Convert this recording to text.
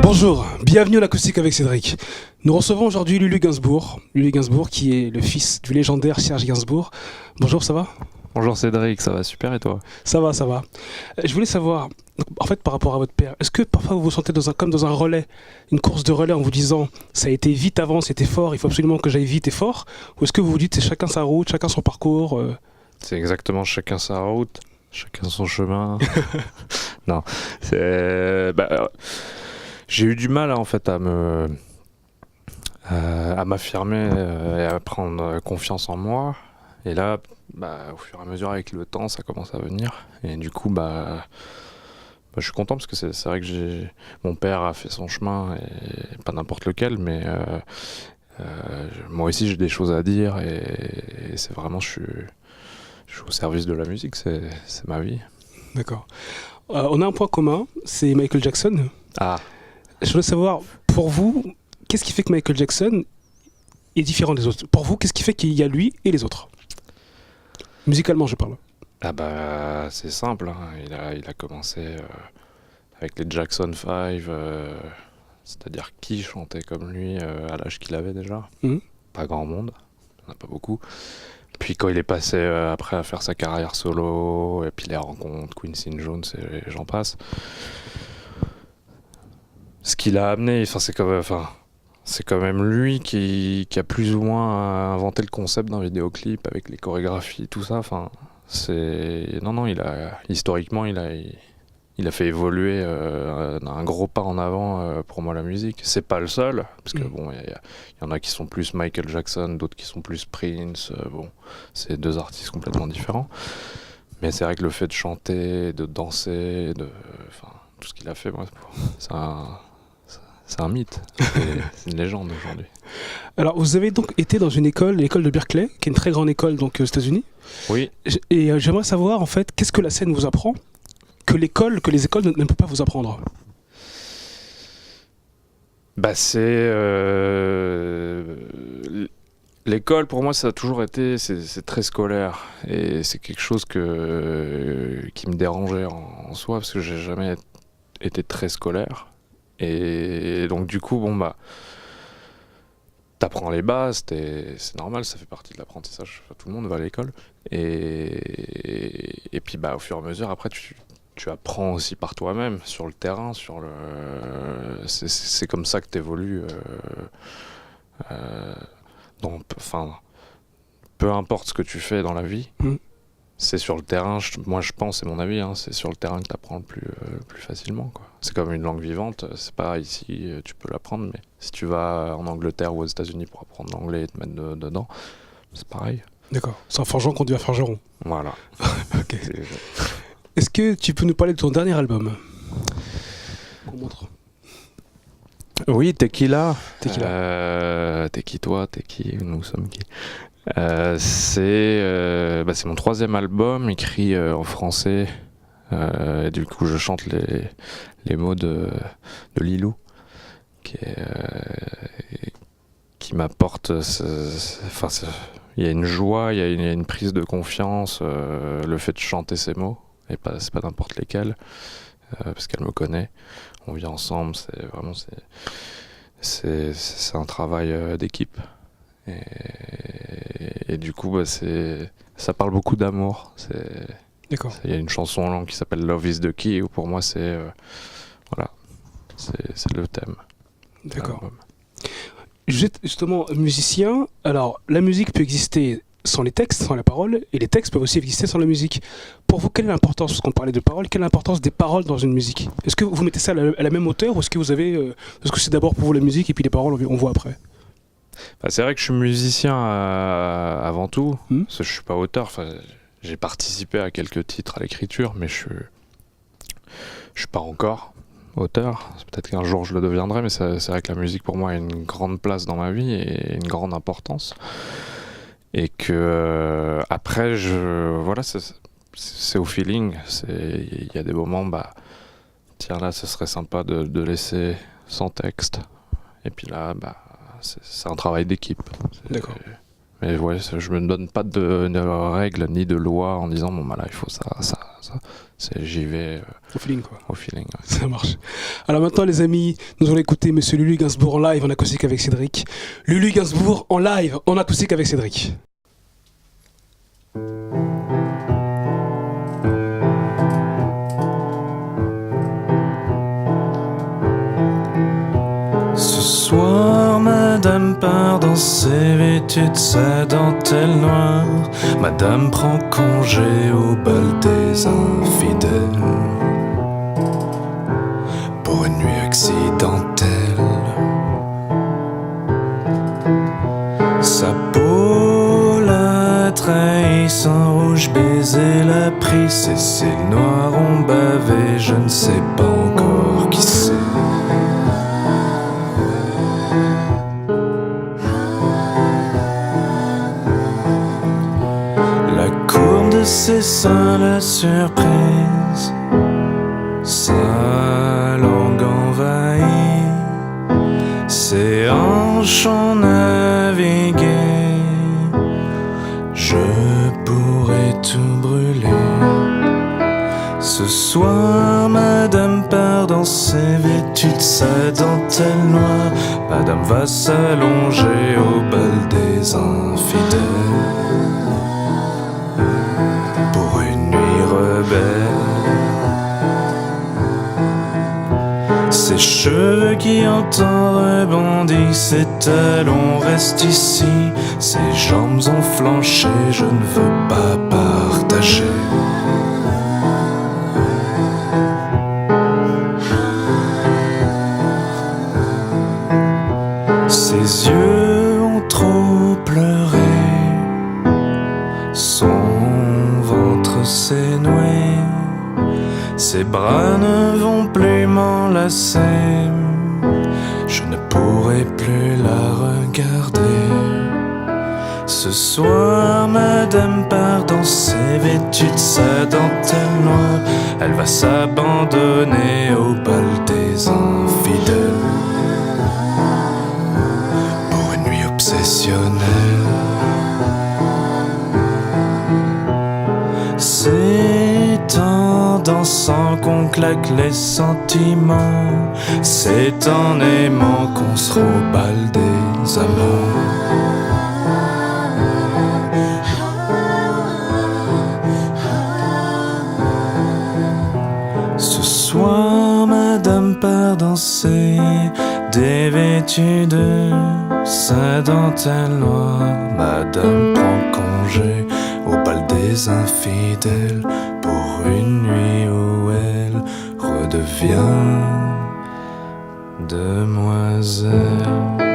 Bonjour, bienvenue à l'Acoustique avec Cédric. Nous recevons aujourd'hui Lulu Gainsbourg. Lulu Gainsbourg qui est le fils du légendaire Serge Gainsbourg. Bonjour, ça va ? Bonjour Cédric, ça va super et toi ? Ça va, ça va. Je voulais savoir, en fait par rapport à votre père, est-ce que parfois vous vous sentez comme dans un relais, une course de relais en vous disant ça a été vite avant, c'était fort, il faut absolument que j'aille vite et fort ? Ou est-ce que vous vous dites c'est chacun sa route, chacun son parcours C'est exactement chacun sa route, chacun son chemin. Non, c'est... j'ai eu du mal en fait à m'affirmer et à prendre confiance en moi. Et là, au fur et à mesure avec le temps, ça commence à venir. Et du coup, je suis content parce que c'est vrai que mon père a fait son chemin, et pas n'importe lequel, mais moi aussi j'ai des choses à dire et c'est vraiment, je suis au service de la musique, c'est ma vie. D'accord. On a un point commun, c'est Michael Jackson. Ah. Je voulais savoir, pour vous, qu'est-ce qui fait que Michael Jackson est différent des autres ? Pour vous, qu'est-ce qui fait qu'il y a lui et les autres ? Musicalement, je parle. C'est simple, hein. Il a commencé avec les Jackson 5, c'est-à-dire qui chantait comme lui à l'âge qu'il avait déjà. Pas grand monde, il n'y en a pas beaucoup. Puis quand il est passé après à faire sa carrière solo, et puis les rencontres, Quincy Jones et j'en passe. Ce qu'il a amené, c'est quand même lui qui a plus ou moins inventé le concept d'un vidéoclip avec les chorégraphies, tout ça. Historiquement, il a fait évoluer un gros pas en avant pour moi la musique. C'est pas le seul, parce que il y en a qui sont plus Michael Jackson, d'autres qui sont plus Prince. C'est deux artistes complètement différents. Mais c'est vrai que le fait de chanter, de danser, tout ce qu'il a fait, c'est un mythe, c'est une légende aujourd'hui. Alors, vous avez donc été dans l'école de Berkeley, qui est une très grande école donc, aux États-Unis. Oui. Et j'aimerais savoir, en fait, qu'est-ce que la scène vous apprend que les écoles ne peuvent pas vous apprendre ? L'école, pour moi, ça a toujours été... C'est très scolaire. Et c'est quelque chose qui me dérangeait en soi, parce que j'ai jamais été très scolaire. Et donc du coup, t'apprends les bases, c'est normal, ça fait partie de l'apprentissage. Tout le monde va à l'école. Et puis au fur et à mesure, après, tu apprends aussi par toi-même, sur le terrain, c'est comme ça que t'évolues. Peu importe ce que tu fais dans la vie, c'est sur le terrain, moi je pense, c'est mon avis, hein, c'est sur le terrain que tu apprends le plus facilement, quoi. C'est comme une langue vivante, c'est pas ici, tu peux l'apprendre, mais si tu vas en Angleterre ou aux États-Unis pour apprendre l'anglais et te mettre dedans, c'est pareil. D'accord, c'est en forgeant qu'on devient forgeron. Voilà. Ok. Est-ce que tu peux nous parler de ton dernier album ? Qu'on montre. Oui, Tequila. Tequila. T'es qui toi ? T'es qui ? Nous sommes qui ? C'est mon troisième album écrit en français. Et du coup, je chante les mots de Lilou, qui m'apporte. Il y a une joie, il y a une prise de confiance, le fait de chanter ces mots, et c'est pas n'importe lesquels, parce qu'elle me connaît. On vit ensemble, c'est un travail d'équipe. Et du coup, ça parle beaucoup d'amour. D'accord. Il y a une chanson qui s'appelle Love is the Key, où pour moi, c'est le thème. D'accord. Justement, musicien, alors la musique peut exister sans les textes, sans la parole, et les textes peuvent aussi exister sans la musique. Pour vous, quelle est l'importance, parce qu'on parlait de paroles, quelle est l'importance des paroles dans une musique ? Est-ce que vous mettez ça à la même hauteur, ou est-ce que c'est d'abord pour vous la musique, et puis les paroles, on voit après ? C'est vrai que je suis musicien avant tout, parce que je suis pas auteur. J'ai participé à quelques titres à l'écriture, mais je suis pas encore auteur. Peut-être qu'un jour je le deviendrai, mais c'est vrai que la musique pour moi a une grande place dans ma vie et une grande importance. Et que après, c'est au feeling. Il y a des moments, tiens là, ce serait sympa de laisser sans texte. Et puis là, c'est un travail d'équipe. D'accord. Mais ouais, je me donne pas de règles ni de lois en disant bon bah là il faut ça. J'y vais au feeling quoi. Au feeling. Ouais. Ça marche. Alors maintenant les amis, nous allons écouter Monsieur Lulu Gainsbourg en live en acoustique avec Cédric. Lulu Gainsbourg en live en acoustique avec Cédric. Ce soir, madame part dans ses vêtus de sa dentelle noire. Madame prend congé au bal des infidèles pour une nuit accidentelle. Sa peau l'a trahi, son rouge baiser l'a pris. Ses cils noirs ont bavé, je ne sais pas encore qui c'est. C'est ça la surprise, sa langue envahie, ses hanches ont navigué, je pourrais tout brûler. Ce soir, madame part dans ses vêtus de sa dentelle noire. Madame va s'allonger au bal des infidèles. Ses cheveux qui ont tant rebondi, ses talons restent ici. Ses jambes ont flanché, je ne veux pas partager. Ses yeux ont trop pleuré, son ventre s'est noué. Ses bras ne vont plus m'enlacer, je ne pourrai plus la regarder. Ce soir, madame part dans ses vêtus de sa dentelle noire. Elle va s'abandonner au bal des infidèles pour une nuit obsessionnelle. C'est en dansant qu'on claque les sentiments. C'est en aimant qu'on sera au bal des amants. Ce soir, madame part danser, dévêtue de sa dentelle noire. Madame prend congé au bal des infidèles pour une nuit où elle redevient demoiselle.